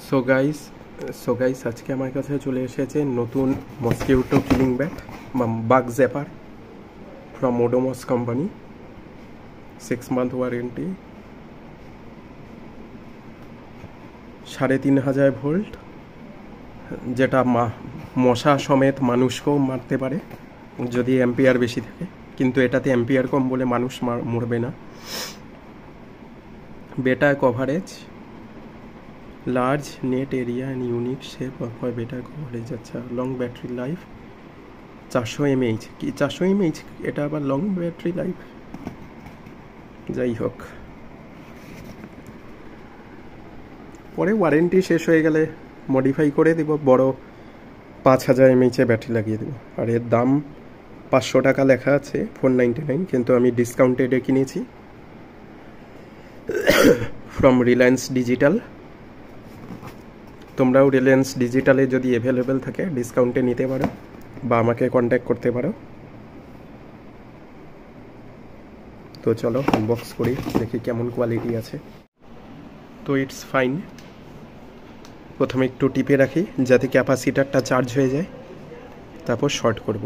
So guys আজকে আমার কাছে চলে এসেছে নতুন মসকিউটো কিলিং ব্যাট বা bug zapper from Odomos company 6 month warranty 3500 volt, যেটা মশা সমেত মানুষকেও মারতে পারে যদি অ্যাম্পিয়ার বেশি থাকে, কিন্তু এটাতে অ্যাম্পিয়ার কম বলে মানুষ মরবে না। Better coverage, large net area and unique shape of better coverage. আচ্ছা, লং ব্যাটারি লাইফ 400 mAh। কি 400 mAh? এটা আবার লং ব্যাটারি লাইফ? যাই হোক, পরে ওয়ারেন্টি শেষ হয়ে গেলে মডিফাই করে দেব, বড় 5000 mAh ব্যাটারি লাগিয়ে দেবো। আর এর দাম 500 টাকা লেখা আছে, 499, কিন্তু আমি ডিসকাউন্টেডে কিনেছি ফ্রম রিলায়েন্স ডিজিটাল। তোমরাও রিলায়েন্স ডিজিটালে যদি অ্যাভেলেবেল থাকে ডিসকাউন্টে নিতে পারো বা আমাকে কন্ট্যাক্ট করতে পারো। তো চলো আনবক্স করি, দেখি কেমন কোয়ালিটি আছে। তো ইটস ফাইন। প্রথমে একটু টিপে রাখি যাতে ক্যাপাসিটারটা চার্জ হয়ে যায়, তারপর শর্ট করব।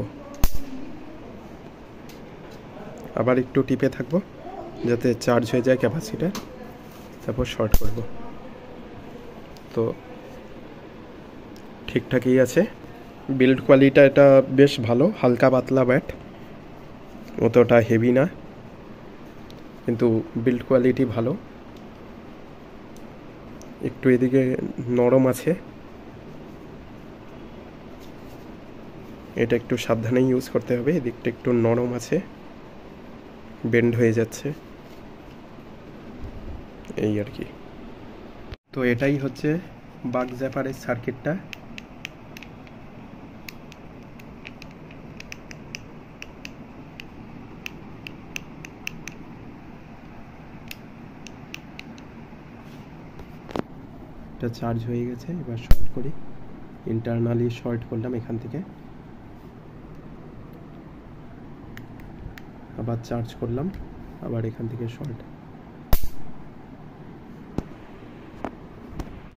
আবার একটু টিপে থাকবো যাতে চার্জ হয়ে যায় ক্যাপাসিটার, তারপর শর্ট করব। তো ঠিকঠাকই আছে। বিল্ড কোয়ালিটি এটা বেশ ভালো, হালকা পাতলা ব্যাট, অতটা হেভি না, কিন্তু বিল্ড কোয়ালিটি ভালো। একটু এদিকে নরম আছে, এটা একটু সাবধানে ইউজ করতে হবে। এদিকটা একটু নরম আছে, বেন্ড হয়ে যাচ্ছে, এই আর কি। তো এটাই হচ্ছে বাগ জ্যাপারের সার্কিটটা। এটা চার্জ হয়ে গেছে, এবার শর্ট করি। ইন্টারনালি শর্ট করলাম এখান থেকে, আবার চার্জ করলাম, আবার এখান থেকে শর্ট।